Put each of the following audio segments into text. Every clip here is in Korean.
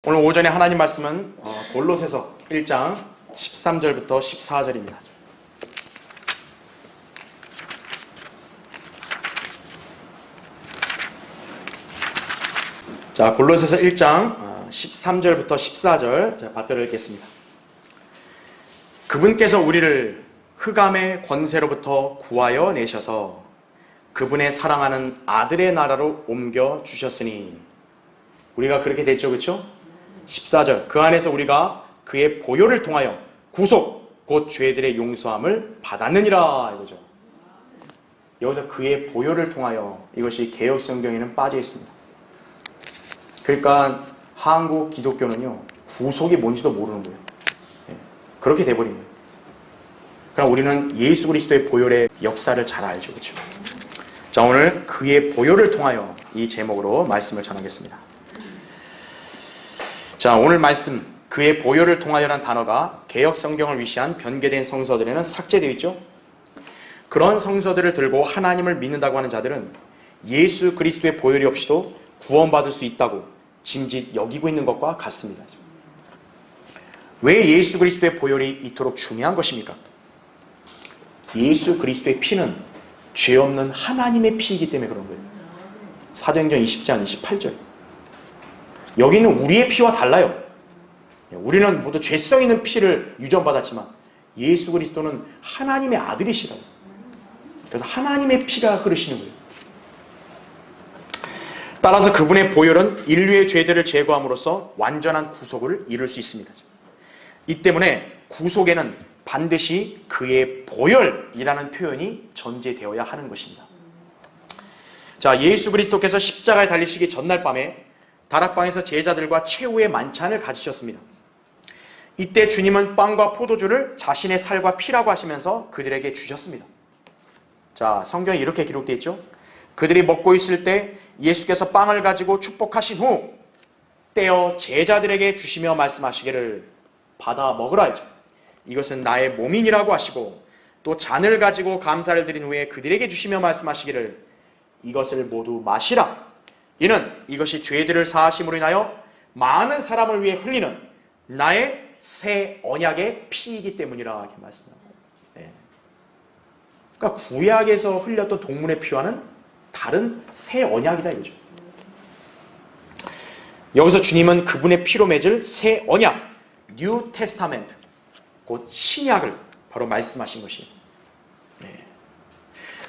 오늘 오전에 하나님 말씀은 골로새서 1장 13절부터 14절입니다. 자, 골로새서 1장 13절부터 14절 제가 받들어 읽겠습니다. 그분께서 우리를 흑암의 권세로부터 구하여 내셔서 그분의 사랑하는 아들의 나라로 옮겨 주셨으니, 우리가 그렇게 됐죠, 그렇죠? 14절, 그 안에서 우리가 그의 보혈을 통하여 구속 곧 죄들의 용서함을 받았느니라, 이거죠. 여기서 그의 보혈을 통하여, 이것이 개역 성경에는 빠져 있습니다. 그러니까 한국 기독교는요, 구속이 뭔지도 모르는 거예요. 그렇게 돼버린 거예요. 그럼 우리는 예수 그리스도의 보혈의 역사를 잘 알죠, 그렇죠? 자, 오늘 그의 보혈을 통하여 이 제목으로 말씀을 전하겠습니다. 자, 오늘 말씀, 그의 보혈을 통하여란 단어가 개역 성경을 위시한 변개된 성서들에는 삭제되어 있죠. 그런 성서들을 들고 하나님을 믿는다고 하는 자들은 예수 그리스도의 보혈이 없이도 구원받을 수 있다고 짐짓 여기고 있는 것과 같습니다. 왜 예수 그리스도의 보혈이 이토록 중요한 것입니까? 예수 그리스도의 피는 죄 없는 하나님의 피이기 때문에 그런 거예요. 사도행전 20장 28절. 여기는 우리의 피와 달라요. 우리는 모두 죄성 있는 피를 유전받았지만 예수 그리스도는 하나님의 아들이시라고. 그래서 하나님의 피가 흐르시는 거예요. 따라서 그분의 보혈은 인류의 죄들을 제거함으로써 완전한 구속을 이룰 수 있습니다. 이 때문에 구속에는 반드시 그의 보혈이라는 표현이 전제되어야 하는 것입니다. 자, 예수 그리스도께서 십자가에 달리시기 전날 밤에 다락방에서 제자들과 최후의 만찬을 가지셨습니다. 이때 주님은 빵과 포도주를 자신의 살과 피라고 하시면서 그들에게 주셨습니다. 자, 성경에 이렇게 기록되어 있죠. 그들이 먹고 있을 때 예수께서 빵을 가지고 축복하신 후 떼어 제자들에게 주시며 말씀하시기를 받아 먹으라 했죠. 이것은 나의 몸이니라고 하시고, 또 잔을 가지고 감사를 드린 후에 그들에게 주시며 말씀하시기를 이것을 모두 마시라. 이는 이것이 죄들을 사하심으로 인하여 많은 사람을 위해 흘리는 나의 새 언약의 피이기 때문이라 이렇게 말씀합니다. 그러니까 구약에서 흘렸던 동물의 피와는 다른 새 언약이다 이거죠. 여기서 주님은 그분의 피로 맺을 새 언약, 뉴 테스타멘트, 곧 신약을 바로 말씀하신 것이에요.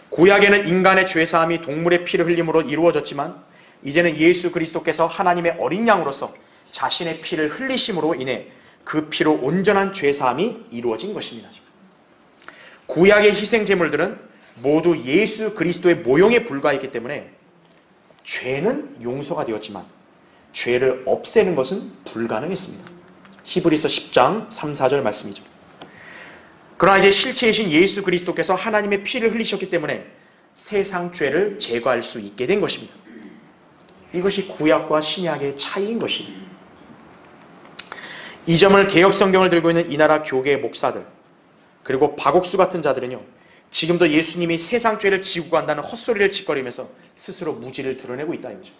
구약에는 인간의 죄사함이 동물의 피를 흘림으로 이루어졌지만 이제는 예수 그리스도께서 하나님의 어린 양으로서 자신의 피를 흘리심으로 인해 그 피로 온전한 죄사함이 이루어진 것입니다. 구약의 희생제물들은 모두 예수 그리스도의 모형에 불과했기 때문에 죄는 용서가 되었지만 죄를 없애는 것은 불가능했습니다. 히브리서 10장 3, 4절 말씀이죠. 그러나 이제 실체이신 예수 그리스도께서 하나님의 피를 흘리셨기 때문에 세상 죄를 제거할 수 있게 된 것입니다. 이것이 구약과 신약의 차이인 것입니다. 이 점을 개역 성경을 들고 있는 이 나라 교계의 목사들, 그리고 박옥수 같은 자들은요, 지금도 예수님이 세상 죄를 지고 간다는 헛소리를 짓거리면서 스스로 무지를 드러내고 있다 이거죠.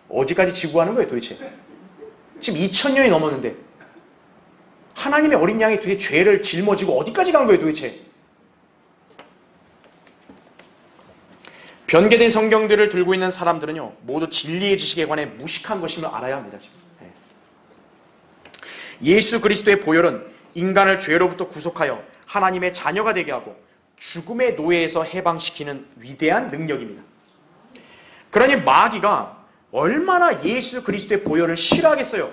어디까지 지고 가는 거예요 도대체? 지금 2000년이 넘었는데 하나님의 어린 양이 도대체 죄를 짊어지고 어디까지 간 거예요 도대체? 변개된 성경들을 들고 있는 사람들은요, 모두 진리의 지식에 관해 무식한 것임을 알아야 합니다. 지금. 예수 그리스도의 보혈은 인간을 죄로부터 구속하여 하나님의 자녀가 되게 하고 죽음의 노예에서 해방시키는 위대한 능력입니다. 그러니 마귀가 얼마나 예수 그리스도의 보혈을 싫어하겠어요.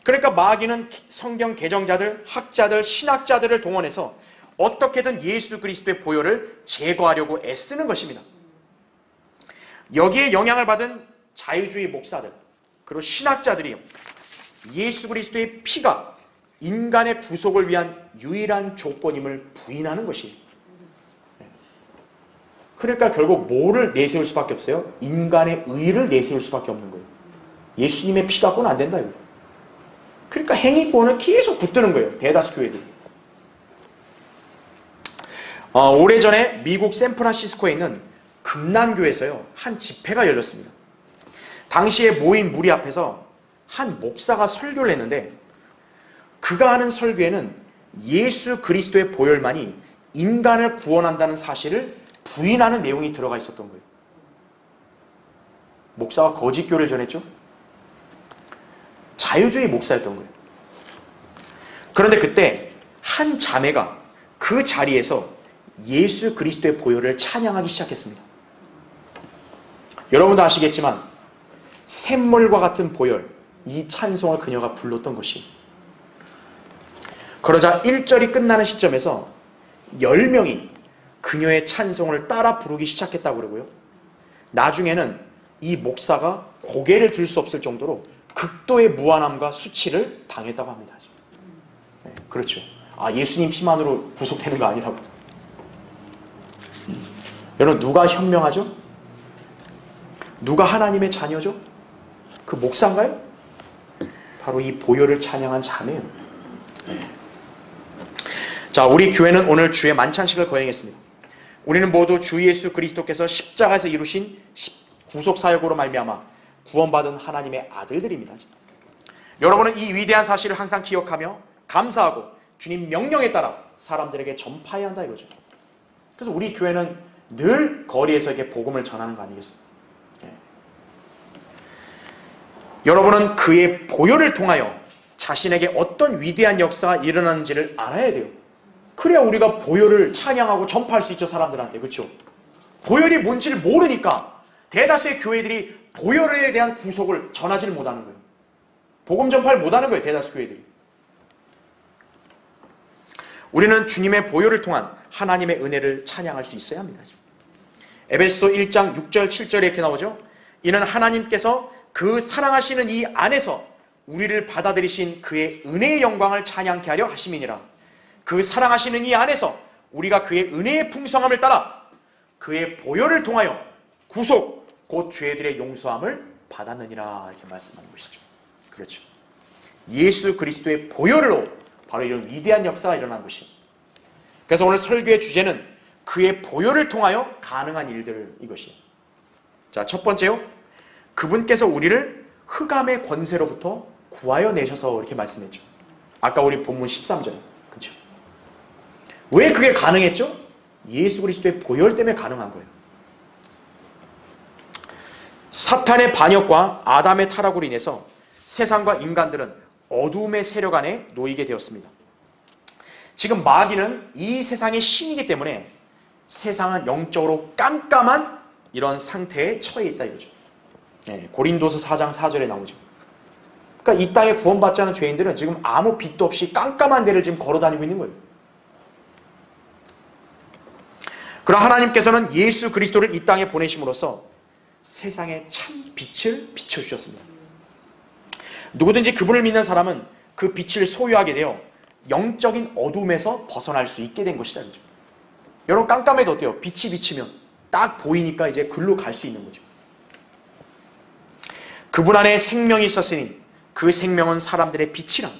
그러니까 마귀는 성경 개정자들, 학자들, 신학자들을 동원해서 어떻게든 예수 그리스도의 보혈을 제거하려고 애쓰는 것입니다. 여기에 영향을 받은 자유주의 목사들, 그리고 신학자들이 예수 그리스도의 피가 인간의 구속을 위한 유일한 조건임을 부인하는 것이에요. 그러니까 결국 뭐를 내세울 수밖에 없어요? 인간의 의를 내세울 수밖에 없는 거예요. 예수님의 피 갖고는 안 된다 이거. 그러니까 행위권을 계속 붙드는 거예요. 대다수 교회들이. 오래전에 미국 샌프란시스코에 있는 금난교에서요, 한 집회가 열렸습니다. 당시에 모인 무리 앞에서 한 목사가 설교를 했는데 그가 하는 설교에는 예수 그리스도의 보혈만이 인간을 구원한다는 사실을 부인하는 내용이 들어가 있었던 거예요. 목사가 거짓교를 전했죠. 자유주의 목사였던 거예요. 그런데 그때 한 자매가 그 자리에서 예수 그리스도의 보혈을 찬양하기 시작했습니다. 여러분도 아시겠지만 샘물과 같은 보혈, 이 찬송을 그녀가 불렀던 것이, 그러자 1절이 끝나는 시점에서 10명이 그녀의 찬송을 따라 부르기 시작했다고 그러고요. 나중에는 이 목사가 고개를 들 수 없을 정도로 극도의 무안함과 수치를 당했다고 합니다. 네, 그렇죠. 예수님 피만으로 구속되는 거 아니라고. 여러분, 누가 현명하죠? 누가 하나님의 자녀죠? 그 목사인가요? 바로 이 보혈을 찬양한 자매예요. 네. 자, 우리 교회는 오늘 주의 만찬식을 거행했습니다. 우리는 모두 주 예수 그리스도께서 십자가에서 이루신 구속사역으로 말미암아 구원받은 하나님의 아들들입니다. 여러분은 이 위대한 사실을 항상 기억하며 감사하고 주님 명령에 따라 사람들에게 전파해야 한다 이거죠. 그래서 우리 교회는 늘 거리에서 이렇게 복음을 전하는 거 아니겠습니까? 네. 여러분은 그의 보혈을 통하여 자신에게 어떤 위대한 역사가 일어나는지를 알아야 돼요. 그래야 우리가 보혈을 찬양하고 전파할 수 있죠, 사람들한테. 그렇죠? 보혈이 뭔지를 모르니까 대다수의 교회들이 보혈에 대한 구속을 전하지를 못하는 거예요. 복음 전파를 못하는 거예요, 대다수 교회들이. 우리는 주님의 보혈을 통한 하나님의 은혜를 찬양할 수 있어야 합니다. 에베소서 1장 6절 7절에 이렇게 나오죠. 이는 하나님께서 그 사랑하시는 이 안에서 우리를 받아들이신 그의 은혜의 영광을 찬양케 하려 하심이니라. 그 사랑하시는 이 안에서 우리가 그의 은혜의 풍성함을 따라 그의 보혈을 통하여 구속, 곧 죄들의 용서함을 받았느니라, 이렇게 말씀하는 것이죠. 그렇죠. 예수 그리스도의 보혈로 바로 이런 위대한 역사가 일어난 것이. 그래서 오늘 설교의 주제는 그의 보혈을 통하여 가능한 일들, 이것이. 자, 첫 번째요. 그분께서 우리를 흑암의 권세로부터 구하여 내셔서, 이렇게 말씀했죠. 아까 우리 본문 13절. 그렇죠. 왜 그게 가능했죠? 예수 그리스도의 보혈 때문에 가능한 거예요. 사탄의 반역과 아담의 타락으로 인해서 세상과 인간들은 어둠의 세력 안에 놓이게 되었습니다. 지금 마귀는 이 세상의 신이기 때문에 세상은 영적으로 깜깜한 이런 상태에 처해 있다 이거죠. 네, 고린도서 4장 4절에 나오죠. 그러니까 이 땅에 구원받지 않은 죄인들은 지금 아무 빛도 없이 깜깜한 데를 지금 걸어다니고 있는 거예요. 그러나 하나님께서는 예수 그리스도를 이 땅에 보내심으로써 세상에 참 빛을 비춰주셨습니다. 누구든지 그분을 믿는 사람은 그 빛을 소유하게 되어 영적인 어둠에서 벗어날 수 있게 된 것이다. 그죠? 여러분, 깜깜해도 어때요? 빛이 비치면 딱 보이니까 이제 글로 갈 수 있는 거죠. 그분 안에 생명이 있었으니 그 생명은 사람들의 빛이라.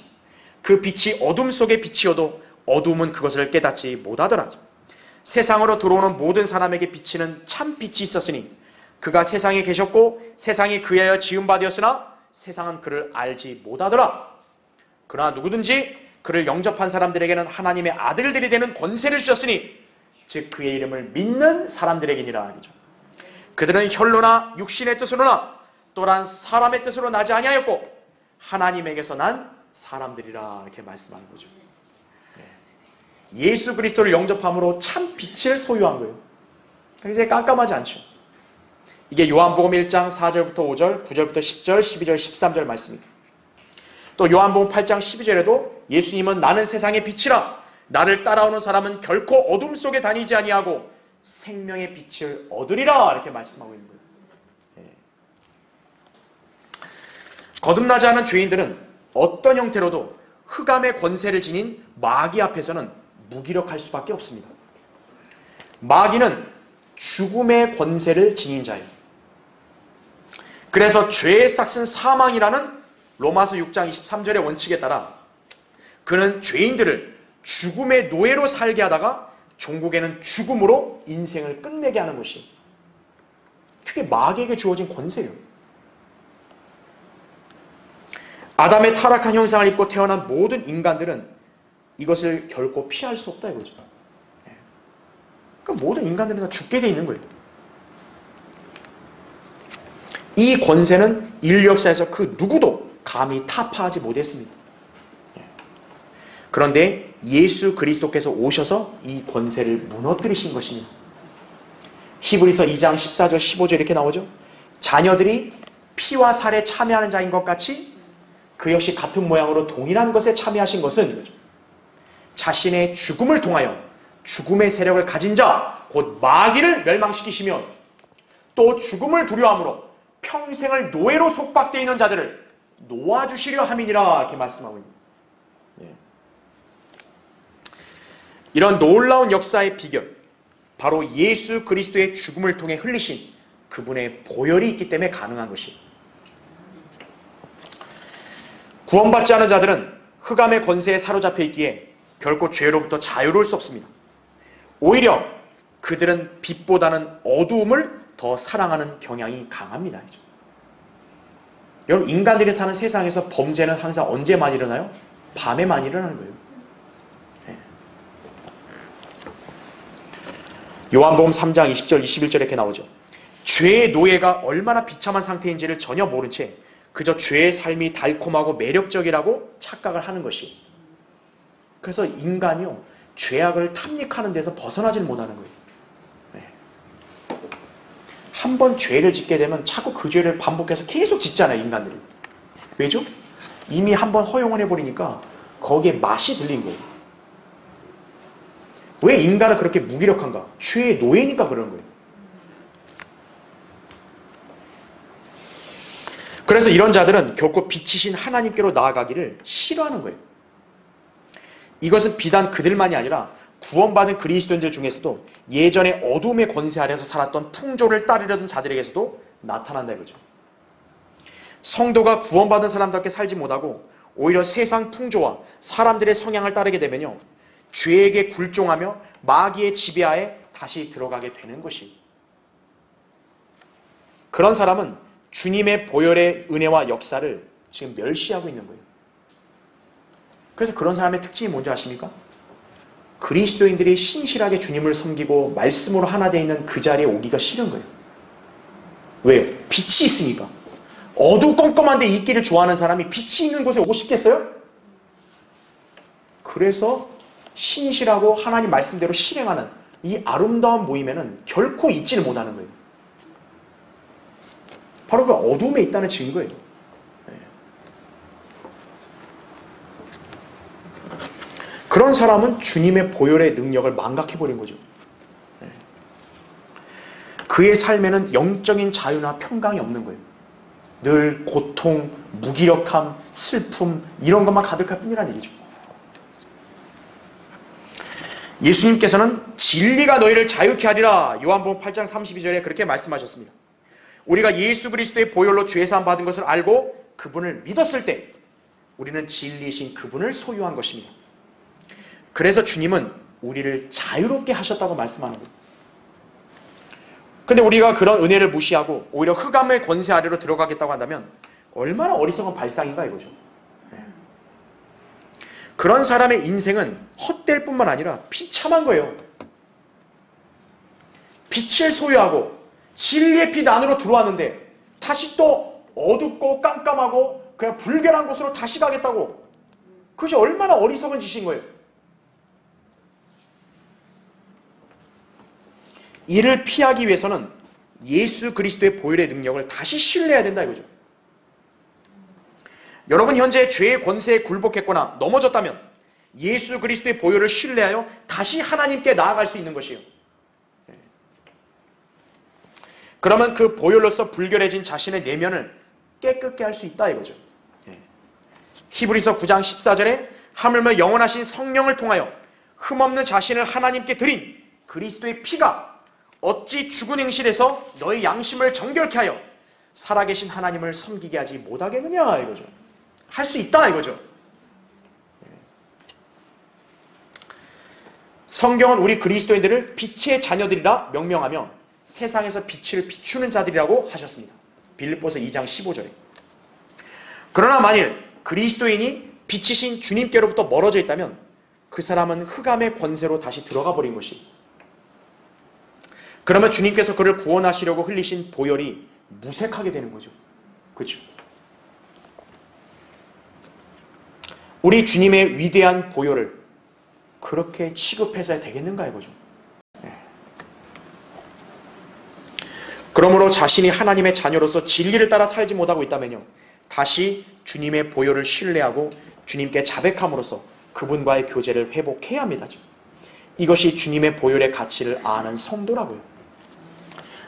그 빛이 어둠 속의 빛이어도 어둠은 그것을 깨닫지 못하더라. 세상으로 들어오는 모든 사람에게 비치는 참 빛이 있었으니 그가 세상에 계셨고 세상이 그에 하여 지은 바 되었으나 세상은 그를 알지 못하더라. 그러나 누구든지 그를 영접한 사람들에게는 하나님의 아들들이 되는 권세를 주셨으니 즉 그의 이름을 믿는 사람들에게니라. 그들은 혈로나 육신의 뜻으로나 또한 사람의 뜻으로 나지 아니하였고 하나님에게서 난 사람들이라, 이렇게 말씀하는 거죠. 예수 그리스도를 영접함으로 참 빛을 소유한 거예요. 이제 깜깜하지 않죠. 이게 요한복음 1장 4절부터 5절, 9절부터 10절, 12절, 13절 말씀입니다. 또 요한복음 8장 12절에도 예수님은 나는 세상의 빛이라 나를 따라오는 사람은 결코 어둠 속에 다니지 아니하고 생명의 빛을 얻으리라, 이렇게 말씀하고 있는 거예요. 거듭나지 않은 죄인들은 어떤 형태로도 흑암의 권세를 지닌 마귀 앞에서는 무기력할 수밖에 없습니다. 마귀는 죽음의 권세를 지닌 자예요. 그래서 죄의 삭은 사망이라는 로마서 6장 23절의 원칙에 따라 그는 죄인들을 죽음의 노예로 살게 하다가 종국에는 죽음으로 인생을 끝내게 하는 것이, 그게 마귀에게 주어진 권세예요. 아담의 타락한 형상을 입고 태어난 모든 인간들은 이것을 결코 피할 수 없다 이거죠. 그러니까 모든 인간들은 다 죽게 돼 있는 거예요. 이 권세는 인류 역사에서 그 누구도 감히 타파하지 못했습니다. 그런데 예수 그리스도께서 오셔서 이 권세를 무너뜨리신 것입니다. 히브리서 2장 14절 15절 이렇게 나오죠. 자녀들이 피와 살에 참여하는 자인 것 같이 그 역시 같은 모양으로 동일한 것에 참여하신 것은 이거죠. 자신의 죽음을 통하여 죽음의 세력을 가진 자 곧 마귀를 멸망시키시며 또 죽음을 두려워함으로 평생을 노예로 속박되어 있는 자들을 놓아주시려 함이니라 이렇게 말씀하고 있습니다. 이런 놀라운 역사의 비결 바로 예수 그리스도의 죽음을 통해 흘리신 그분의 보혈이 있기 때문에 가능한 것이에요. 구원받지 않은 자들은 흑암의 권세에 사로잡혀 있기에 결코 죄로부터 자유로울 수 없습니다. 오히려 그들은 빛보다는 어두움을 더 사랑하는 경향이 강합니다. 여러분, 인간들이 사는 세상에서 범죄는 항상 언제 많이 일어나요? 밤에 많이 일어나는 거예요. 요한복음 3장 20절 21절에 이렇게 나오죠. 죄의 노예가 얼마나 비참한 상태인지를 전혀 모른 채 그저 죄의 삶이 달콤하고 매력적이라고 착각을 하는 것이. 그래서 인간이요, 죄악을 탐닉하는 데서 벗어나질 못하는 거예요. 한 번 죄를 짓게 되면 자꾸 그 죄를 반복해서 계속 짓잖아요, 인간들이. 왜죠? 이미 한 번 허용을 해버리니까 거기에 맛이 들린 거예요. 왜 인간은 그렇게 무기력한가? 죄의 노예니까 그런 거예요. 그래서 이런 자들은 결코 빛이신 하나님께로 나아가기를 싫어하는 거예요. 이것은 비단 그들만이 아니라 구원받은 그리스도인들 중에서도 예전에 어둠의 권세 아래서 살았던 풍조를 따르려던 자들에게서도 나타난다 이거죠. 성도가 구원받은 사람답게 살지 못하고 오히려 세상 풍조와 사람들의 성향을 따르게 되면요, 죄에게 굴종하며 마귀의 지배하에 다시 들어가게 되는 것이. 그런 사람은 주님의 보혈의 은혜와 역사를 지금 멸시하고 있는 거예요. 그래서 그런 사람의 특징이 뭔지 아십니까? 그리스도인들이 신실하게 주님을 섬기고 말씀으로 하나 되어 있는 그 자리에 오기가 싫은 거예요. 왜요? 빛이 있으니까. 어두컴컴한데 있기를 좋아하는 사람이 빛이 있는 곳에 오고 싶겠어요? 그래서 신실하고 하나님 말씀대로 실행하는 이 아름다운 모임에는 결코 있지를 못하는 거예요. 바로 그 어둠에 있다는 증거예요. 그런 사람은 주님의 보혈의 능력을 망각해버린 거죠. 그의 삶에는 영적인 자유나 평강이 없는 거예요. 늘 고통, 무기력함, 슬픔 이런 것만 가득할 뿐이라는 얘기죠. 예수님께서는 진리가 너희를 자유케 하리라 요한복음 8장 32절에 그렇게 말씀하셨습니다. 우리가 예수 그리스도의 보혈로 죄사함 받은 것을 알고 그분을 믿었을 때 우리는 진리이신 그분을 소유한 것입니다. 그래서 주님은 우리를 자유롭게 하셨다고 말씀하는 거예요. 근데 우리가 그런 은혜를 무시하고 오히려 흑암의 권세 아래로 들어가겠다고 한다면 얼마나 어리석은 발상인가 이거죠. 그런 사람의 인생은 헛될 뿐만 아니라 비참한 거예요. 빛을 소유하고 진리의 빛 안으로 들어왔는데 다시 또 어둡고 깜깜하고 그냥 불결한 곳으로 다시 가겠다고. 그것이 얼마나 어리석은 짓인 거예요. 이를 피하기 위해서는 예수 그리스도의 보혈의 능력을 다시 신뢰해야 된다 이거죠. 여러분 현재 죄의 권세에 굴복했거나 넘어졌다면 예수 그리스도의 보혈을 신뢰하여 다시 하나님께 나아갈 수 있는 것이에요. 그러면 그 보혈로서 불결해진 자신의 내면을 깨끗게 할 수 있다 이거죠. 히브리서 9장 14절에 하물며 영원하신 성령을 통하여 흠없는 자신을 하나님께 드린 그리스도의 피가 어찌 죽은 행실에서 너희 양심을 정결케 하여 살아계신 하나님을 섬기게 하지 못하겠느냐 이거죠. 할 수 있다 이거죠. 성경은 우리 그리스도인들을 빛의 자녀들이라 명명하며 세상에서 빛을 비추는 자들이라고 하셨습니다. 빌립보서 2장 15절에. 그러나 만일 그리스도인이 빛이신 주님께로부터 멀어져 있다면 그 사람은 흑암의 권세로 다시 들어가 버린 것이. 그러면 주님께서 그를 구원하시려고 흘리신 보혈이 무색하게 되는 거죠. 그렇죠? 우리 주님의 위대한 보혈을 그렇게 취급해서야 되겠는가 이거죠. 그러므로 자신이 하나님의 자녀로서 진리를 따라 살지 못하고 있다면요, 다시 주님의 보혈을 신뢰하고 주님께 자백함으로써 그분과의 교제를 회복해야 합니다. 이것이 주님의 보혈의 가치를 아는 성도라고요.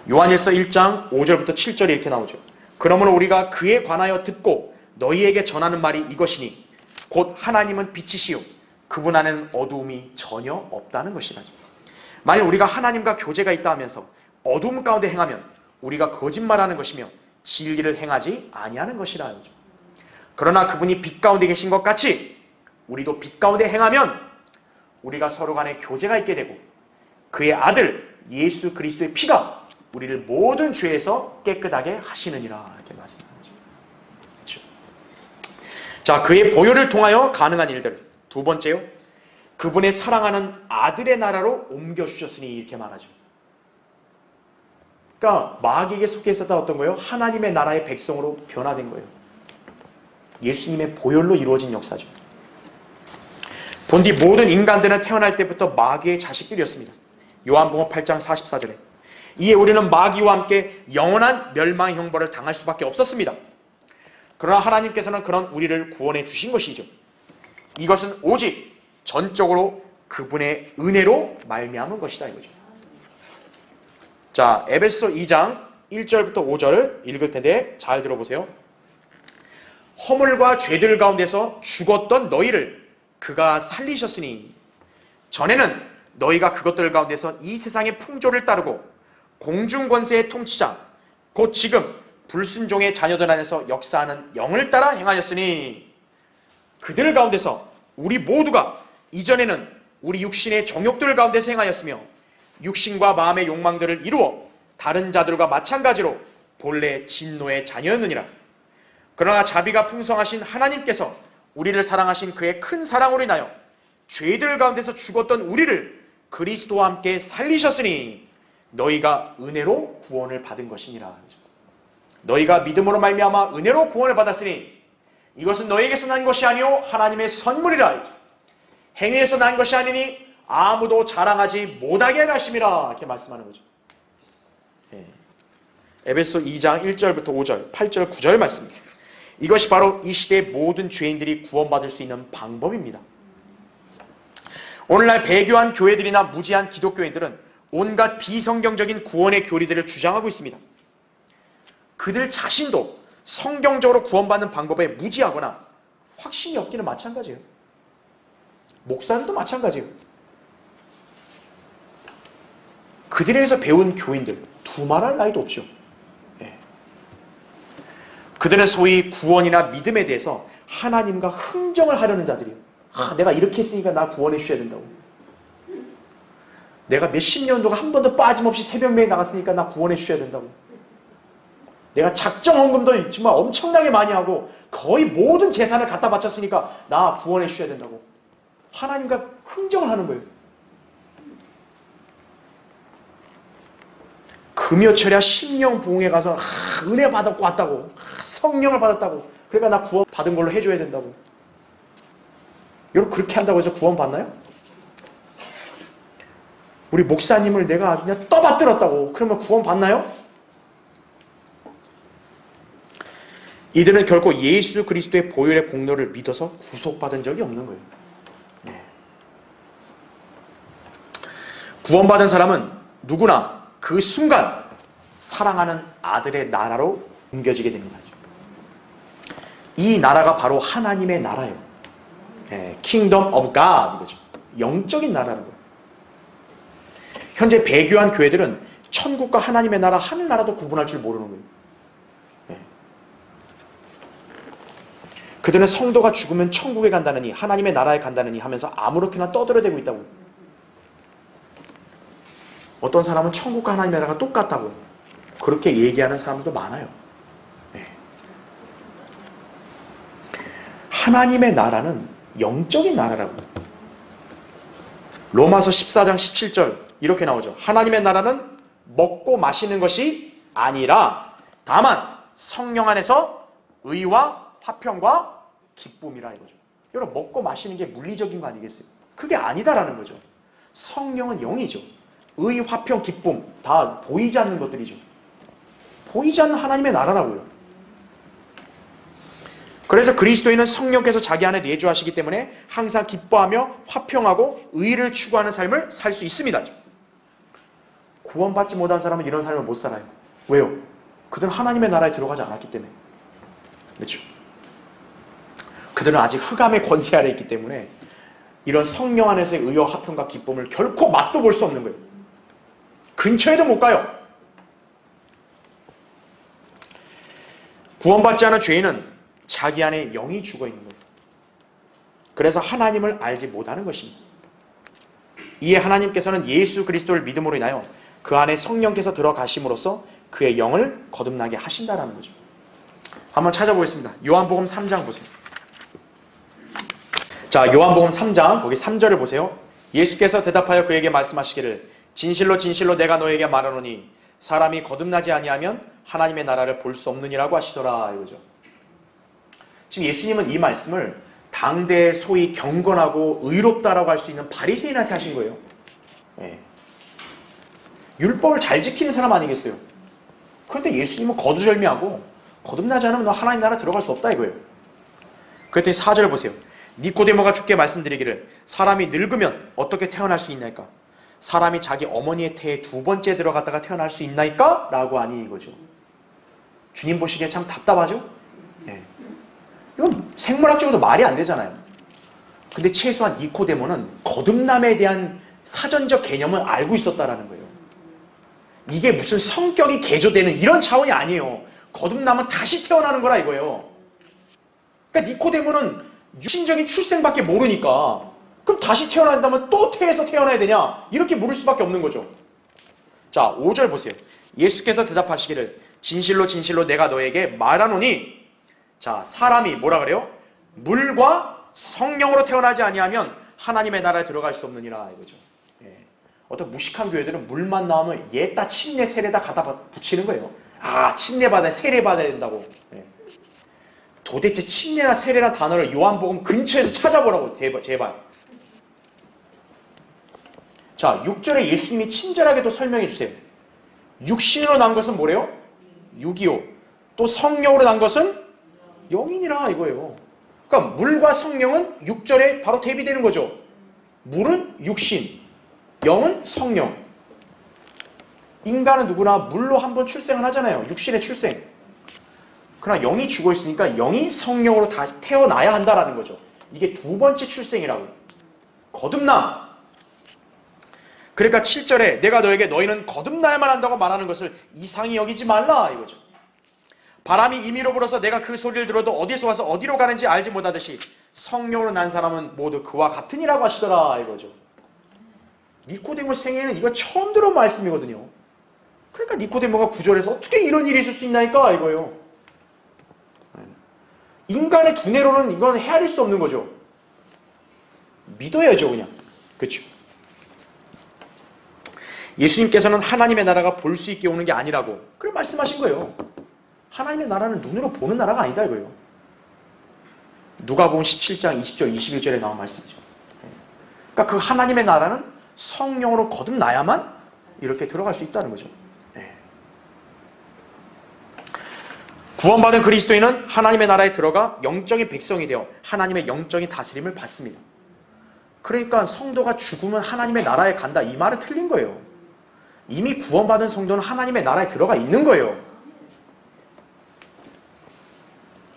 요한일서 1장 5절부터 7절이 이렇게 나오죠. 그러므로 우리가 그에 관하여 듣고 너희에게 전하는 말이 이것이니 곧 하나님은 빛이시요 그분 안에는 어두움이 전혀 없다는 것이라. 만약 우리가 하나님과 교제가 있다 하면서 어두움 가운데 행하면 우리가 거짓말하는 것이며 진리를 행하지 아니하는 것이라. 그러나 그분이 빛 가운데 계신 것 같이 우리도 빛 가운데 행하면 우리가 서로 간에 교제가 있게 되고 그의 아들 예수 그리스도의 피가 우리를 모든 죄에서 깨끗하게 하시느니라. 이렇게 말씀하죠. 그렇죠? 자, 그의 보혈을 통하여 가능한 일들. 두 번째요, 그분의 사랑하는 아들의 나라로 옮겨주셨으니 이렇게 말하죠. 그러니까 마귀에게 속해 있었다 어떤 거예요? 하나님의 나라의 백성으로 변화된 거예요. 예수님의 보혈로 이루어진 역사죠. 본디 모든 인간들은 태어날 때부터 마귀의 자식들이었습니다. 요한복음 8장 44절에 이에 우리는 마귀와 함께 영원한 멸망의 형벌을 당할 수밖에 없었습니다. 그러나 하나님께서는 그런 우리를 구원해 주신 것이죠. 이것은 오직 전적으로 그분의 은혜로 말미암은 것이다 이거죠. 자, 에베소 2장 1절부터 5절을 읽을 텐데 잘 들어보세요. 허물과 죄들 가운데서 죽었던 너희를 그가 살리셨으니 전에는 너희가 그것들 가운데서 이 세상의 풍조를 따르고 공중권세의 통치자 곧 지금 불순종의 자녀들 안에서 역사하는 영을 따라 행하였으니 그들 가운데서 우리 모두가 이전에는 우리 육신의 정욕들 가운데서 행하였으며 육신과 마음의 욕망들을 이루어 다른 자들과 마찬가지로 본래 진노의 자녀였느니라. 그러나 자비가 풍성하신 하나님께서 우리를 사랑하신 그의 큰 사랑으로 인하여 죄들 가운데서 죽었던 우리를 그리스도와 함께 살리셨으니 너희가 은혜로 구원을 받은 것이니라. 너희가 믿음으로 말미암아 은혜로 구원을 받았으니 이것은 너희에게서 난 것이 아니요 하나님의 선물이라. 행위에서 난 것이 아니니 아무도 자랑하지 못하게 하심이라. 이렇게 말씀하는 거죠. 에베소 2장 1절부터 5절, 8절, 9절 말씀입니다. 이것이 바로 이 시대의 모든 죄인들이 구원받을 수 있는 방법입니다. 오늘날 배교한 교회들이나 무지한 기독교인들은 온갖 비성경적인 구원의 교리들을 주장하고 있습니다. 그들 자신도 성경적으로 구원받는 방법에 무지하거나 확신이 없기는 마찬가지예요. 목사들도 마찬가지예요. 그들에게서 배운 교인들 두말할 나위도 없죠. 그들은 소위 구원이나 믿음에 대해서 하나님과 흥정을 하려는 자들이에요. 내가 이렇게 했으니까 나 구원해 주셔야 된다고. 내가 몇십 년 동안 한 번도 빠짐없이 새벽매에 나갔으니까 나 구원해 주셔야 된다고. 내가 작정 헌금도 정말 엄청나게 많이 하고 거의 모든 재산을 갖다 바쳤으니까 나 구원해 주셔야 된다고. 하나님과 흥정을 하는 거예요. 금요철야 심령부흥회 가서 은혜 받았고 왔다고, 성령을 받았다고, 그러니까 나 구원 받은 걸로 해줘야 된다고. 여러분 그렇게 한다고 해서 구원 받나요? 우리 목사님을 내가 아주 그냥 떠받들었다고 그러면 구원 받나요? 이들은 결코 예수 그리스도의 보혈의 공로를 믿어서 구속받은 적이 없는 거예요. 구원받은 사람은 누구나 그 순간 사랑하는 아들의 나라로 옮겨지게 됩니다. 이 나라가 바로 하나님의 나라예요. Kingdom of God 이거죠. 영적인 나라라는 거예요. 현재 배교한 교회들은 천국과 하나님의 나라, 하늘나라도 구분할 줄 모르는 거예요. 그들은 성도가 죽으면 천국에 간다느니 하나님의 나라에 간다느니 하면서 아무렇게나 떠들어대고 있다고. 어떤 사람은 천국과 하나님의 나라가 똑같다고 그렇게 얘기하는 사람도 많아요. 하나님의 나라는 영적인 나라라고. 로마서 14장 17절 이렇게 나오죠. 하나님의 나라는 먹고 마시는 것이 아니라 다만 성령 안에서 의와 화평과 기쁨이라 이거죠. 여러분, 먹고 마시는 게 물리적인 거 아니겠어요? 그게 아니다라는 거죠. 성령은 영이죠. 의, 화평, 기쁨 다 보이지 않는 것들이죠. 보이지 않는 하나님의 나라라고요. 그래서 그리스도인은 성령께서 자기 안에 내주하시기 때문에 항상 기뻐하며 화평하고 의를 추구하는 삶을 살 수 있습니다. 구원받지 못한 사람은 이런 삶을 못 살아요. 왜요? 그들은 하나님의 나라에 들어가지 않았기 때문에. 그렇죠? 그들은 아직 흑암의 권세 아래 있기 때문에 이런 성령 안에서의 의와 화평과 기쁨을 결코 맛도 볼 수 없는 거예요. 근처에도 못 가요. 구원받지 않은 죄인은 자기 안에 영이 죽어 있는 거예요. 그래서 하나님을 알지 못하는 것입니다. 이에 하나님께서는 예수 그리스도를 믿음으로 인하여 그 안에 성령께서 들어가심으로써 그의 영을 거듭나게 하신다라는 거죠. 한번 찾아보겠습니다. 요한복음 3장 보세요. 자, 요한복음 3장 거기 3절을 보세요. 예수께서 대답하여 그에게 말씀하시기를 진실로 진실로 내가 너에게 말하노니 사람이 거듭나지 아니하면 하나님의 나라를 볼 수 없느니라고 하시더라 이거죠. 지금 예수님은 이 말씀을 당대에 소위 경건하고 의롭다라고 할 수 있는 바리새인한테 하신 거예요. 네. 율법을 잘 지키는 사람 아니겠어요? 그런데 예수님은 거두절미하고 거듭나지 않으면 너 하나님 나라 들어갈 수 없다 이거예요. 그랬더니 4절 보세요. 니코데모가 주께 말씀드리기를 사람이 늙으면 어떻게 태어날 수 있나이까? 사람이 자기 어머니의 태에 두 번째 들어갔다가 태어날 수 있나이까? 라고 하니 이거죠. 주님 보시기에 참 답답하죠? 네. 이건 생물학적으로도 말이 안 되잖아요. 근데 최소한 니코데모는 거듭남에 대한 사전적 개념을 알고 있었다라는 거예요. 이게 무슨 성격이 개조되는 이런 차원이 아니에요. 거듭남은 다시 태어나는 거라 이거예요. 그러니까 니코데모는 육신적인 출생밖에 모르니까 그럼 다시 태어난다면 또 태에서 태어나야 되냐? 이렇게 물을 수밖에 없는 거죠. 자, 5절 보세요. 예수께서 대답하시기를 진실로 진실로 내가 너에게 말하노니 자, 사람이 뭐라 그래요? 물과 성령으로 태어나지 아니하면 하나님의 나라에 들어갈 수 없느니라 이거죠. 예. 어떤 무식한 교회들은 물만 나오면 얘다 침례 세례다 갖다 붙이는 거예요. 아, 침례 받아야 세례 받아야 된다고. 예. 도대체 침례나 세례나 단어를 요한복음 근처에서 찾아보라고 제발. 자, 6절에 예수님이 친절하게도 설명해 주세요. 육신으로 난 것은 뭐래요? 육이요. 또 성령으로 난 것은 영이니라 이거예요. 그러니까 물과 성령은 6절에 바로 대비되는 거죠. 물은 육신, 영은 성령. 인간은 누구나 물로 한번 출생을 하잖아요. 육신의 출생. 그러나 영이 죽어 있으니까 영이 성령으로 다시 태어나야 한다라는 거죠. 이게 두 번째 출생이라고. 거듭남. 그러니까 7절에 내가 너에게 너희는 거듭나야만 한다고 말하는 것을 이상히 여기지 말라 이거죠. 바람이 임의로 불어서 내가 그 소리를 들어도 어디서 와서 어디로 가는지 알지 못하듯이 성령으로 난 사람은 모두 그와 같으니라고 하시더라 이거죠. 니코데모 생애는 이거 처음 들은 말씀이거든요. 그러니까 니코데모가 9절에서 어떻게 이런 일이 있을 수 있나니까 이거예요. 인간의 두뇌로는 이건 헤아릴 수 없는 거죠. 믿어야죠 그냥. 그렇죠. 예수님께서는 하나님의 나라가 볼 수 있게 오는 게 아니라고 그렇게 말씀하신 거예요. 하나님의 나라는 눈으로 보는 나라가 아니다 이거예요. 누가복음 17장 20절 21절에 나온 말씀이죠. 그러니까 그 하나님의 나라는 성령으로 거듭나야만 이렇게 들어갈 수 있다는 거죠. 구원받은 그리스도인은 하나님의 나라에 들어가 영적인 백성이 되어 하나님의 영적인 다스림을 받습니다. 그러니까 성도가 죽으면 하나님의 나라에 간다 이 말은 틀린 거예요. 이미 구원받은 성도는 하나님의 나라에 들어가 있는 거예요.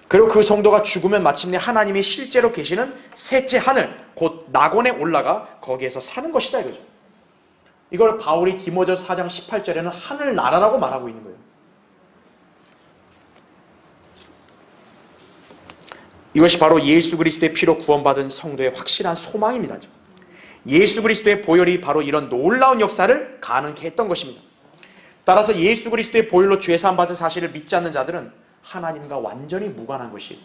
그리고 그 성도가 죽으면 마침내 하나님이 실제로 계시는 셋째 하늘 곧 낙원에 올라가 거기에서 사는 것이다 이거죠. 이걸 바울이 디모데서 4장 18절에는 하늘나라라고 말하고 있는 거예요. 이것이 바로 예수 그리스도의 피로 구원받은 성도의 확실한 소망입니다. 예수 그리스도의 보혈이 바로 이런 놀라운 역사를 가능케 했던 것입니다. 따라서 예수 그리스도의 보혈로 죄사함 받은 사실을 믿지 않는 자들은 하나님과 완전히 무관한 것이에요.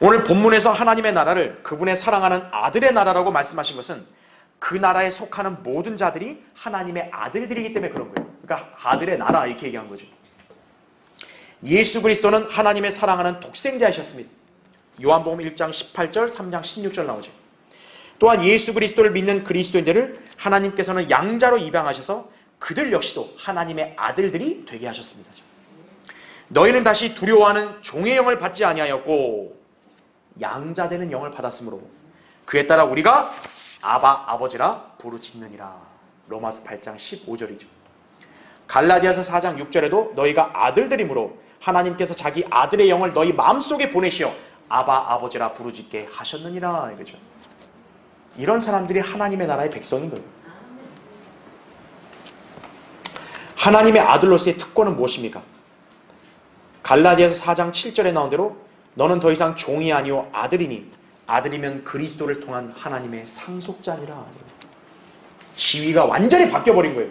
오늘 본문에서 하나님의 나라를 그분의 사랑하는 아들의 나라라고 말씀하신 것은 그 나라에 속하는 모든 자들이 하나님의 아들들이기 때문에 그런 거예요. 그러니까 아들의 나라 이렇게 얘기한 거죠. 예수 그리스도는 하나님의 사랑하는 독생자이셨습니다. 요한복음 1장 18절, 3장 16절 나오죠. 또한 예수 그리스도를 믿는 그리스도인들을 하나님께서는 양자로 입양하셔서 그들 역시도 하나님의 아들들이 되게 하셨습니다. 너희는 다시 두려워하는 종의 영을 받지 아니하였고 양자되는 영을 받았으므로 그에 따라 우리가 아바 아버지라 부르짖느니라. 로마서 8장 15절이죠. 갈라디아서 4장 6절에도 너희가 아들들이므로 하나님께서 자기 아들의 영을 너희 마음속에 보내시어 아바 아버지라 부르짖게 하셨느니라. 이거죠. 이런 사람들이 하나님의 나라의 백성인 거예요. 하나님의 아들로서의 특권은 무엇입니까? 갈라디아서 4장 7절에 나온 대로 너는 더 이상 종이 아니오 아들이니 아들이면 그리스도를 통한 하나님의 상속자니라. 지위가 완전히 바뀌어버린 거예요.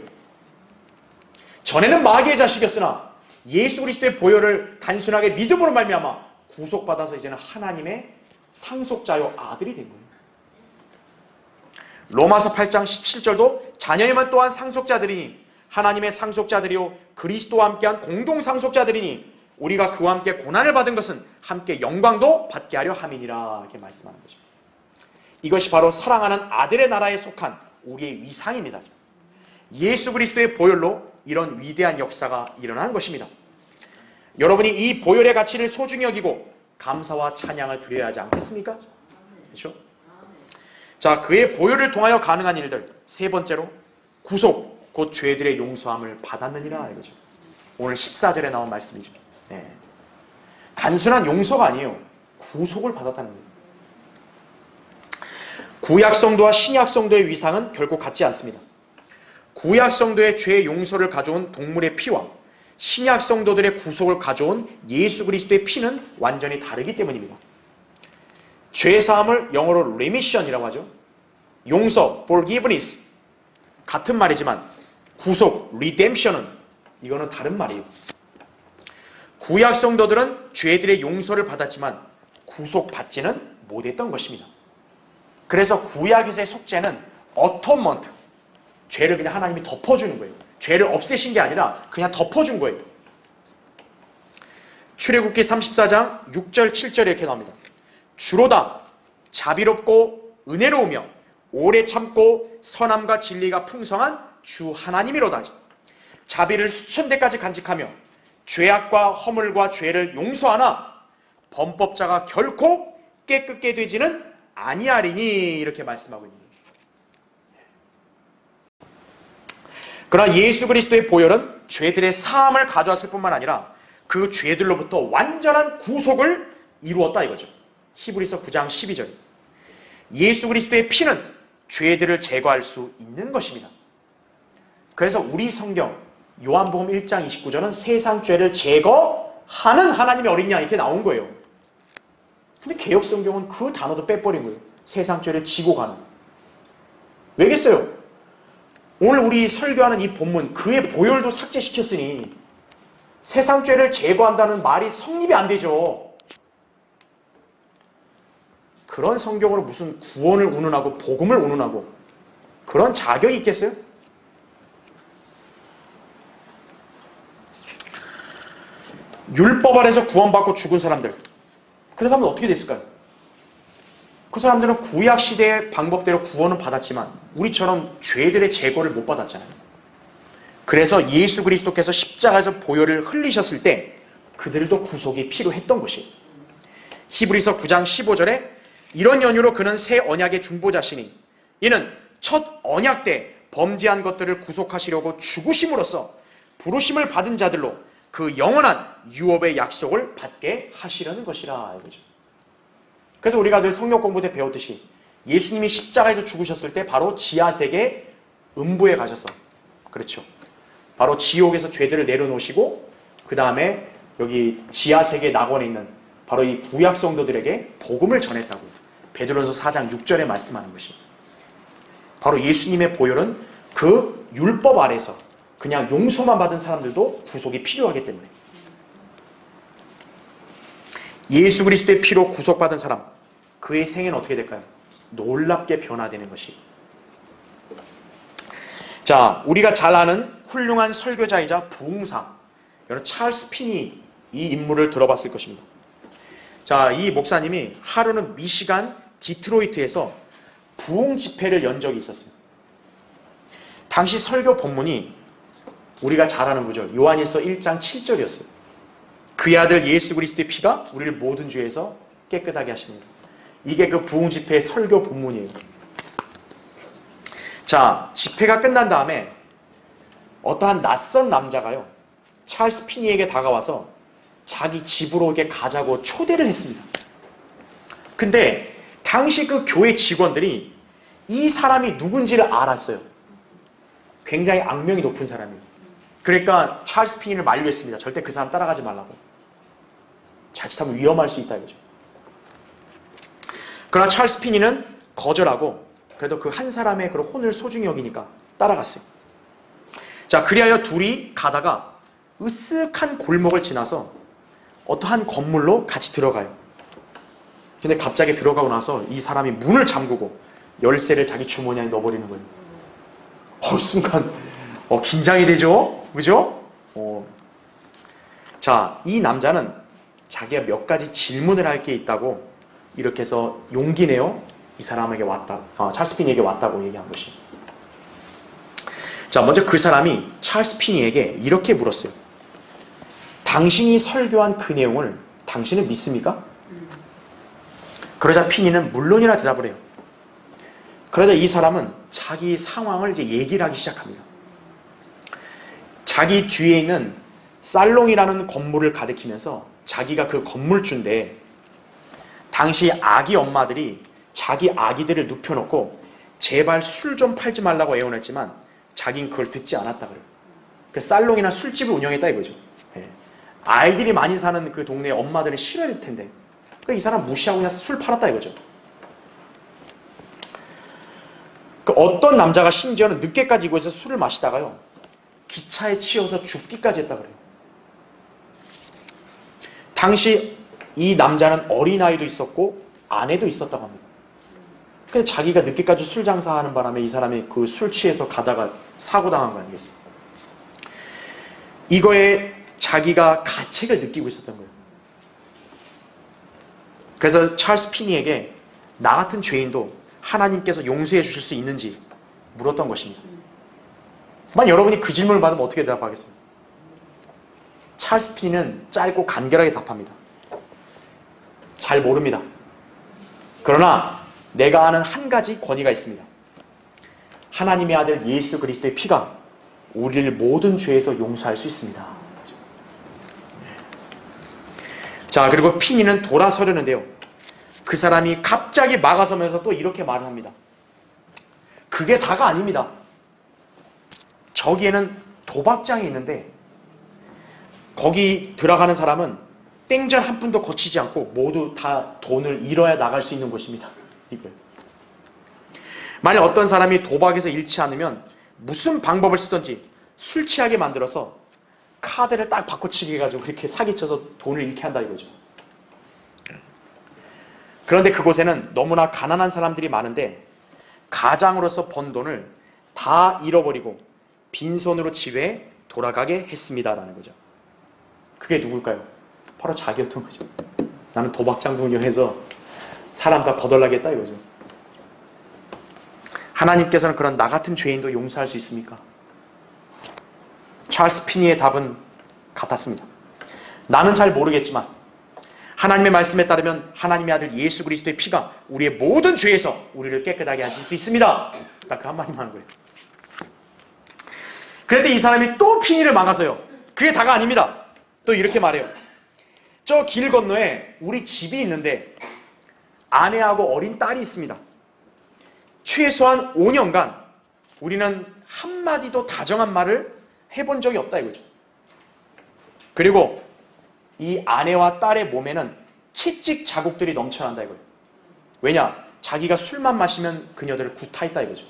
전에는 마귀의 자식이었으나 예수 그리스도의 보혈을 단순하게 믿음으로 말미암아 구속받아서 이제는 하나님의 상속자요 아들이 된 거예요. 로마서 8장 17절도 자녀이면 또한 상속자들이니 하나님의 상속자들이요 그리스도와 함께한 공동 상속자들이니 우리가 그와 함께 고난을 받은 것은 함께 영광도 받게 하려 함이니라. 이렇게 말씀하는 거죠. 이것이 바로 사랑하는 아들의 나라에 속한 우리의 위상입니다. 예수 그리스도의 보혈로 이런 위대한 역사가 일어난 것입니다. 여러분이 이 보혈의 가치를 소중히 여기고 감사와 찬양을 드려야 하지 않겠습니까? 그렇죠? 자, 그의 보혈을 통하여 가능한 일들. 세 번째로 구속, 곧 죄들의 용서함을 받았느니라. 이거죠. 오늘 14절에 나온 말씀이죠. 네. 단순한 용서가 아니에요. 구속을 받았다는 거예요. 구약 성도와 신약 성도의 위상은 결코 같지 않습니다. 구약 성도의 죄 용서를 가져온 동물의 피와 신약 성도들의 구속을 가져온 예수 그리스도의 피는 완전히 다르기 때문입니다. 죄 사함을 영어로 remission이라고 하죠. 용서, forgiveness 같은 말이지만 구속, redemption은 이거는 다른 말이에요. 구약 성도들은 죄들의 용서를 받았지만 구속받지는 못했던 것입니다. 그래서 구약에서의 속죄는 atonement, 죄를 그냥 하나님이 덮어주는 거예요. 죄를 없애신 게 아니라 그냥 덮어준 거예요. 출애굽기 34장 6절 7절에 이렇게 나옵니다. 주로다 자비롭고 은혜로우며 오래 참고 선함과 진리가 풍성한 주 하나님이로다. 자비를 수천 대까지 간직하며 죄악과 허물과 죄를 용서하나 범법자가 결코 깨끗게 되지는 아니하리니. 이렇게 말씀하고 있는 거예요. 그러나 예수 그리스도의 보혈은 죄들의 사함을 가져왔을 뿐만 아니라 그 죄들로부터 완전한 구속을 이루었다 이거죠. 히브리서 9장 12절. 예수 그리스도의 피는 죄들을 제거할 수 있는 것입니다. 그래서 우리 성경 요한복음 1장 29절은 세상 죄를 제거하는 하나님의 어린 양 이렇게 나온 거예요. 근데 개역 성경은 그 단어도 빼버린 거예요. 세상 죄를 지고 가는. 왜겠어요? 오늘 우리 설교하는 이 본문 그의 보혈도 삭제시켰으니 세상 죄를 제거한다는 말이 성립이 안 되죠. 그런 성경으로 무슨 구원을 운운하고 복음을 운운하고 그런 자격이 있겠어요? 율법 아래서 구원받고 죽은 사람들, 그렇다면 어떻게 됐을까요? 그 사람들은 구약 시대의 방법대로 구원은 받았지만 우리처럼 죄들의 제거를 못 받았잖아요. 그래서 예수 그리스도께서 십자가에서 보혈을 흘리셨을 때 그들도 구속이 필요했던 것이에요. 히브리서 9장 15절에 이런 연유로 그는 새 언약의 중보자시니 이는 첫 언약 때 범죄한 것들을 구속하시려고 죽으심으로써 부르심을 받은 자들로 그 영원한 유업의 약속을 받게 하시려는 것이라 이거죠. 그래서 우리가 늘 성경 공부 때 배웠듯이 예수님이 십자가에서 죽으셨을 때 바로 지하세계 음부에 가셔서, 그렇죠, 바로 지옥에서 죄들을 내려놓으시고 그 다음에 여기 지하세계 낙원에 있는 바로 이 구약 성도들에게 복음을 전했다고 베드로전서 4장 6절에 말씀하는 것이, 바로 예수님의 보혈은 그 율법 아래서 그냥 용서만 받은 사람들도 구속이 필요하기 때문에 예수 그리스도의 피로 구속받은 사람, 그의 생애는 어떻게 될까요? 놀랍게 변화되는 것이. 자, 우리가 잘 아는 훌륭한 설교자이자 부흥사, 여러분 찰스 피니, 이 인물을 들어봤을 것입니다. 자, 이 목사님이 하루는 미시간 디트로이트에서 부흥 집회를 연 적이 있었어요. 당시 설교 본문이 우리가 잘 아는 구절, 요한일서 1장 7절이었어요. 그의 아들 예수 그리스도의 피가 우리를 모든 죄에서 깨끗하게 하시니라. 이게 그 부흥 집회의 설교 본문이에요. 자, 집회가 끝난 다음에 어떠한 낯선 남자가요, 찰스 피니에게 다가와서 자기 집으로 이렇게 가자고 초대를 했습니다. 근데 당시 그 교회 직원들이 이 사람이 누군지를 알았어요. 굉장히 악명이 높은 사람이에요. 그러니까 찰스 피니를 만류했습니다. 절대 그 사람 따라가지 말라고. 자칫하면 위험할 수 있다 이거죠. 그러나 찰스 피니는 거절하고 그래도 그 한 사람의 그런 혼을 소중히 여기니까 따라갔어요. 자, 그리하여 둘이 가다가 으쓱한 골목을 지나서 어떠한 건물로 같이 들어가요. 근데 갑자기 들어가고 나서 이 사람이 문을 잠그고 열쇠를 자기 주머니 안에 넣어버리는 거예요. 순간 긴장이 되죠? 그죠? 자, 이 남자는 자기가 몇 가지 질문을 할 게 있다고 이렇게 해서 용기 내어 이 사람에게 왔다, 찰스 피니에게 왔다고 얘기한 것이. 자, 먼저 그 사람이 찰스 피니에게 이렇게 물었어요. 당신이 설교한 그 내용을 당신은 믿습니까? 그러자 피니는 물론이라 대답을 해요. 그러자 이 사람은 자기 상황을 이제 얘기를 하기 시작합니다. 자기 뒤에 있는 살롱이라는 건물을 가리키면서 자기가 그 건물주인데 당시 아기 엄마들이 자기 아기들을 눕혀놓고 제발 술 좀 팔지 말라고 애원했지만 자긴 그걸 듣지 않았다 그래요. 그 살롱이나 술집을 운영했다 이거죠. 아이들이 많이 사는 그 동네에 엄마들이 싫어할 텐데 이 사람 무시하고 그냥 술 팔았다 이거죠. 어떤 남자가 심지어는 늦게까지 이곳에서 술을 마시다가요, 기차에 치여서 죽기까지 했다 그래요. 당시 이 남자는 어린아이도 있었고 아내도 있었다고 합니다. 근데 자기가 늦게까지 술 장사하는 바람에 이 사람이 그 술 취해서 가다가 사고당한 거 아니겠습니까? 이거에 자기가 가책을 느끼고 있었던 거예요. 그래서 찰스 피니에게 나 같은 죄인도 하나님께서 용서해 주실 수 있는지 물었던 것입니다. 만약 여러분이 그 질문을 받으면 어떻게 대답하겠습니까? 찰스 피니는 짧고 간결하게 답합니다. 잘 모릅니다. 그러나 내가 아는 한 가지 권위가 있습니다. 하나님의 아들 예수 그리스도의 피가 우리를 모든 죄에서 용서할 수 있습니다. 자, 그리고 피니는 돌아서려는데요, 그 사람이 갑자기 막아서면서 또 이렇게 말을 합니다. 그게 다가 아닙니다. 저기에는 도박장이 있는데 거기 들어가는 사람은 땡전 한 푼도 거치지 않고 모두 다 돈을 잃어야 나갈 수 있는 곳입니다. 만약 어떤 사람이 도박에서 잃지 않으면 무슨 방법을 쓰든지 술 취하게 만들어서 카드를 딱 바꿔치기 해가지고 이렇게 사기쳐서 돈을 잃게 한다 이거죠. 그런데 그곳에는 너무나 가난한 사람들이 많은데 가장으로서 번 돈을 다 잃어버리고 빈손으로 집에 돌아가게 했습니다라는 거죠. 그게 누굴까요? 바로 자기였던 거죠. 나는 도박장도 운영해서 사람 다 거덜나게 했다 이거죠. 하나님께서는 그런 나 같은 죄인도 용서할 수 있습니까? 찰스 피니의 답은 같았습니다. 나는 잘 모르겠지만 하나님의 말씀에 따르면 하나님의 아들 예수 그리스도의 피가 우리의 모든 죄에서 우리를 깨끗하게 하실 수 있습니다. 딱 그 한마디만 하는 거예요. 그랬더니 이 사람이 또 피니를 막아서요, 그게 다가 아닙니다. 또 이렇게 말해요. 저 길 건너에 우리 집이 있는데 아내하고 어린 딸이 있습니다. 최소한 5년간 우리는 한마디도 다정한 말을 해본 적이 없다 이거죠. 그리고 이 아내와 딸의 몸에는 채찍 자국들이 넘쳐난다 이거예요. 왜냐? 자기가 술만 마시면 그녀들을 구타했다 이거죠.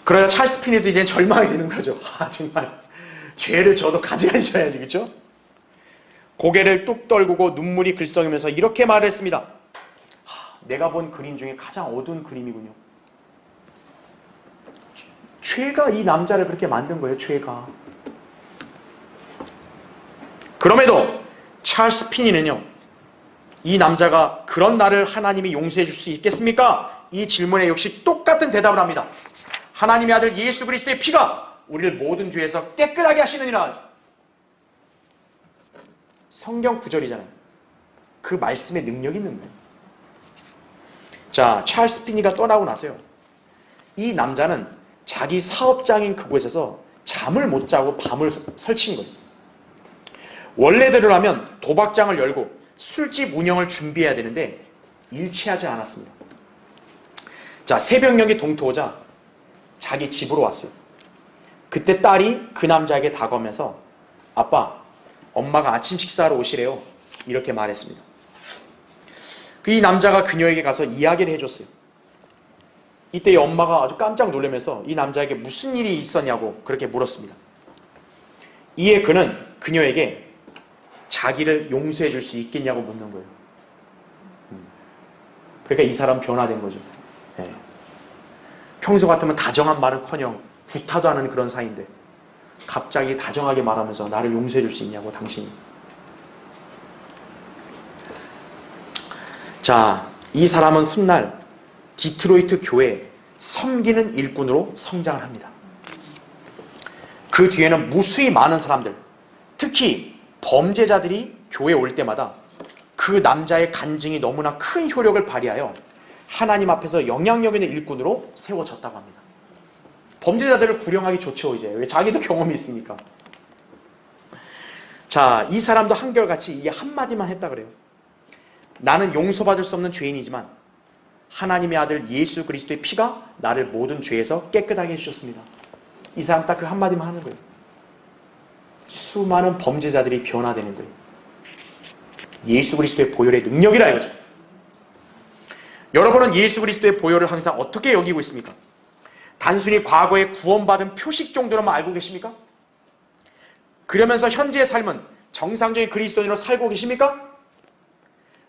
그러자 찰스 피니도 이제 절망이 되는 거죠. 정말 죄를 저도 가져가셔야지, 그렇죠? 고개를 뚝 떨구고 눈물이 글썽이면서 이렇게 말했습니다. 내가 본 그림 중에 가장 어두운 그림이군요. 죄가 이 남자를 그렇게 만든 거예요. 죄가. 그럼에도 찰스 피니는요, 이 남자가 그런 나를 하나님이 용서해 줄 수 있겠습니까? 이 질문에 역시 똑같은 대답을 합니다. 하나님의 아들 예수 그리스도의 피가 우리를 모든 죄에서 깨끗하게 하시느니라. 성경 구절이잖아요. 그 말씀에 능력이 있는 거예요. 자, 찰스 피니가 떠나고 나서요, 이 남자는 자기 사업장인 그곳에서 잠을 못 자고 밤을 설친 거예요. 원래대로라면 도박장을 열고 술집 운영을 준비해야 되는데 일치하지 않았습니다. 자, 새벽녘이 동토하자 자기 집으로 왔어요. 그때 딸이 그 남자에게 다가오면서 아빠, 엄마가 아침 식사하러 오시래요. 이렇게 말했습니다. 이 남자가 그녀에게 가서 이야기를 해줬어요. 이때 이 엄마가 아주 깜짝 놀라면서 이 남자에게 무슨 일이 있었냐고 그렇게 물었습니다. 이에 그는 그녀에게 자기를 용서해 줄 수 있겠냐고 묻는 거예요. 그러니까 이 사람 변화된 거죠. 네. 평소 같으면 다정한 말은커녕 구타도 하는 그런 사이인데 갑자기 다정하게 말하면서 나를 용서해 줄 수 있냐고, 당신이. 자, 이 사람은 훗날 디트로이트 교회에 섬기는 일꾼으로 성장을 합니다. 그 뒤에는 무수히 많은 사람들, 특히 범죄자들이 교회에 올 때마다 그 남자의 간증이 너무나 큰 효력을 발휘하여 하나님 앞에서 영향력 있는 일꾼으로 세워졌다고 합니다. 범죄자들을 구령하기 좋죠, 이제. 왜? 자기도 경험이 있으니까. 자, 이 사람도 한결같이 이 한마디만 했다 그래요. 나는 용서받을 수 없는 죄인이지만 하나님의 아들 예수 그리스도의 피가 나를 모든 죄에서 깨끗하게 해주셨습니다. 이 사람 딱 그 한마디만 하는 거예요. 수많은 범죄자들이 변화되는 거예요. 예수 그리스도의 보혈의 능력이라 이거죠. 여러분은 예수 그리스도의 보혈을 항상 어떻게 여기고 있습니까? 단순히 과거에 구원받은 표식 정도로만 알고 계십니까? 그러면서 현재의 삶은 정상적인 그리스도인으로 살고 계십니까?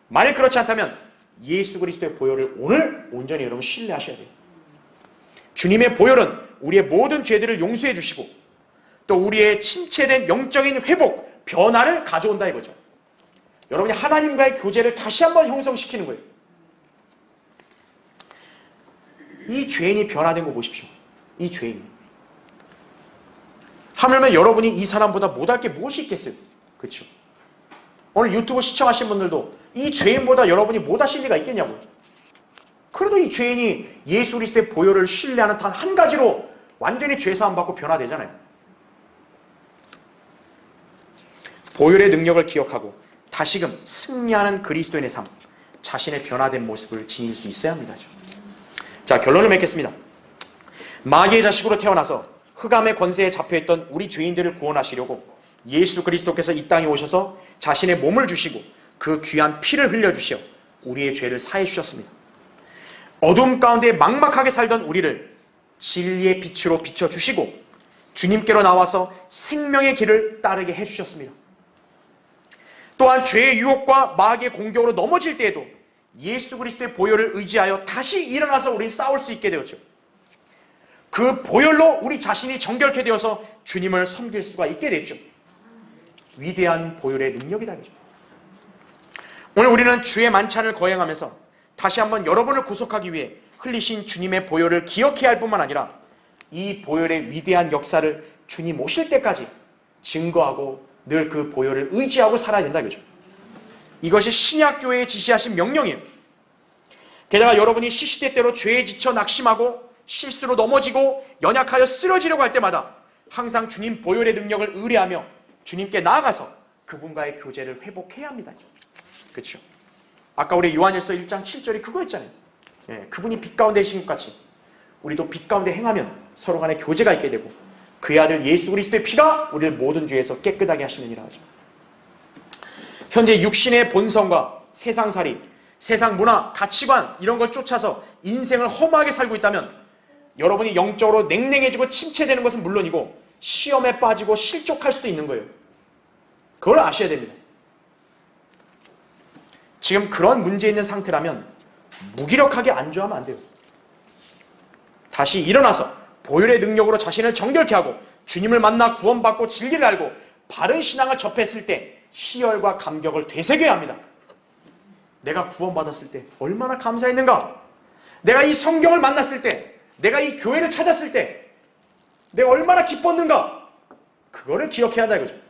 만일 그렇지 않다면 예수 그리스도의 보혈을 오늘 온전히 여러분 신뢰하셔야 돼요. 주님의 보혈은 우리의 모든 죄들을 용서해 주시고 또 우리의 침체된 영적인 회복, 변화를 가져온다 이거죠. 여러분이 하나님과의 교제를 다시 한번 형성시키는 거예요. 이 죄인이 변화된 거 보십시오. 이 죄인이. 하물며 여러분이 이 사람보다 못할 게 무엇이 있겠어요? 그렇죠? 오늘 유튜브 시청하신 분들도 이 죄인보다 여러분이 못하실 리가 있겠냐고요. 그래도 이 죄인이 예수 그리스도의 보혈을 신뢰하는 단 한 가지로 완전히 죄사함 받고 변화되잖아요. 보혈의 능력을 기억하고 다시금 승리하는 그리스도인의 삶, 자신의 변화된 모습을 지닐 수 있어야 합니다. 자, 결론을 맺겠습니다. 마귀의 자식으로 태어나서 흑암의 권세에 잡혀있던 우리 죄인들을 구원하시려고 예수 그리스도께서 이 땅에 오셔서 자신의 몸을 주시고 그 귀한 피를 흘려주시어 우리의 죄를 사해 주셨습니다. 어둠 가운데 막막하게 살던 우리를 진리의 빛으로 비춰주시고 주님께로 나와서 생명의 길을 따르게 해주셨습니다. 또한 죄의 유혹과 마귀의 공격으로 넘어질 때에도 예수 그리스도의 보혈을 의지하여 다시 일어나서 우리 싸울 수 있게 되었죠. 그 보혈로 우리 자신이 정결케 되어서 주님을 섬길 수가 있게 됐죠. 위대한 보혈의 능력이다. 오늘 우리는 주의 만찬을 거행하면서 다시 한번 여러분을 구속하기 위해 흘리신 주님의 보혈을 기억해야 할 뿐만 아니라 이 보혈의 위대한 역사를 주님 오실 때까지 증거하고 늘 그 보혈을 의지하고 살아야 된다 이거죠. 이것이 신약교회에 지시하신 명령이에요. 게다가 여러분이 시시때때로 죄에 지쳐 낙심하고 실수로 넘어지고 연약하여 쓰러지려고 할 때마다 항상 주님 보혈의 능력을 의뢰하며 주님께 나아가서 그분과의 교제를 회복해야 합니다. 그렇죠? 아까 우리 요한일서 1장 7절이 그거였잖아요. 예, 그분이 빛 가운데 계신 것 같이 우리도 빛 가운데 행하면 서로 간에 교제가 있게 되고 그의 아들 예수 그리스도의 피가 우리를 모든 죄에서 깨끗하게 하시느니라 하죠. 현재 육신의 본성과 세상살이, 세상 문화, 가치관 이런 걸 쫓아서 인생을 허무하게 살고 있다면 여러분이 영적으로 냉랭해지고 침체되는 것은 물론이고 시험에 빠지고 실족할 수도 있는 거예요. 그걸 아셔야 됩니다. 지금 그런 문제 있는 상태라면 무기력하게 안주하면 안 돼요. 다시 일어나서 보혈의 능력으로 자신을 정결케 하고 주님을 만나 구원받고 진리를 알고 바른 신앙을 접했을 때 희열과 감격을 되새겨야 합니다. 내가 구원받았을 때 얼마나 감사했는가? 내가 이 성경을 만났을 때, 내가 이 교회를 찾았을 때 내가 얼마나 기뻤는가? 그거를 기억해야 한다 이거죠.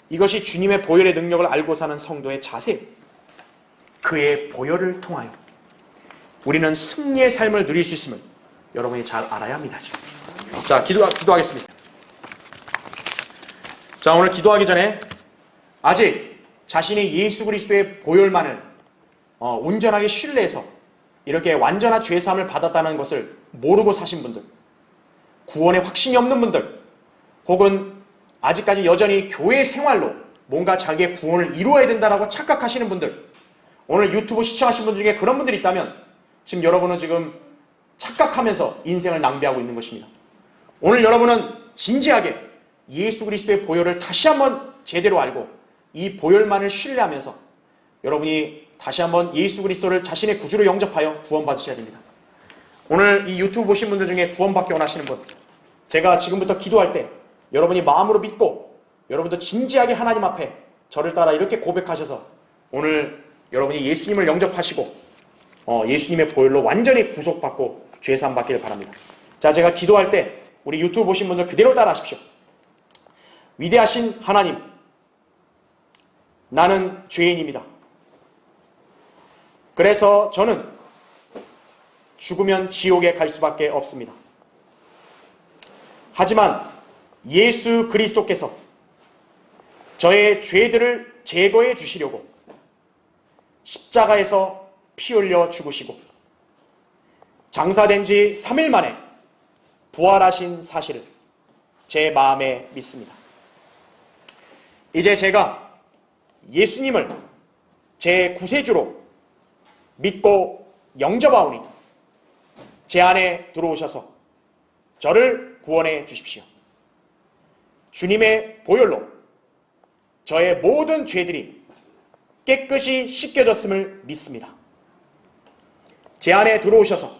이것이 주님의 보혈의 능력을 알고 사는 성도의 자세. 그의 보혈을 통하여 우리는 승리의 삶을 누릴 수 있음을 여러분이 잘 알아야 합니다. 자, 기도하겠습니다. 자, 오늘 기도하기 전에 아직 자신이 예수 그리스도의 보혈만을 온전하게 신뢰해서 이렇게 완전한 죄사함을 받았다는 것을 모르고 사신 분들, 구원에 확신이 없는 분들, 혹은 아직까지 여전히 교회 생활로 뭔가 자기의 구원을 이루어야 된다고 착각하시는 분들, 오늘 유튜브 시청하신 분 중에 그런 분들이 있다면 지금 여러분은 지금 착각하면서 인생을 낭비하고 있는 것입니다. 오늘 여러분은 진지하게 예수 그리스도의 보혈을 다시 한번 제대로 알고 이 보혈만을 신뢰하면서 여러분이 다시 한번 예수 그리스도를 자신의 구주로 영접하여 구원받으셔야 됩니다. 오늘 이 유튜브 보신 분들 중에 구원받기 원하시는 분, 제가 지금부터 기도할 때 여러분이 마음으로 믿고 여러분도 진지하게 하나님 앞에 저를 따라 이렇게 고백하셔서 오늘 여러분이 예수님을 영접하시고 예수님의 보혈로 완전히 구속받고 죄사함 받기를 바랍니다. 자, 제가 기도할 때 우리 유튜브 보신 분들 그대로 따라 하십시오. 위대하신 하나님, 나는 죄인입니다. 그래서 저는 죽으면 지옥에 갈 수밖에 없습니다. 하지만 예수 그리스도께서 저의 죄들을 제거해 주시려고 십자가에서 피 흘려 죽으시고 장사된 지 3일 만에 부활하신 사실을 제 마음에 믿습니다. 이제 제가 예수님을 제 구세주로 믿고 영접하오니 제 안에 들어오셔서 저를 구원해 주십시오. 주님의 보혈로 저의 모든 죄들이 깨끗이 씻겨졌음을 믿습니다. 제 안에 들어오셔서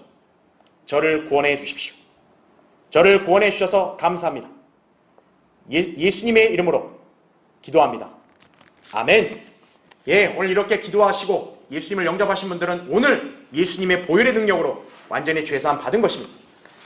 저를 구원해 주십시오. 저를 구원해 주셔서 감사합니다. 예수님의 이름으로 기도합니다. 아멘. 예, 오늘 이렇게 기도하시고 예수님을 영접하신 분들은 오늘 예수님의 보혈의 능력으로 완전히 죄사함 받은 것입니다.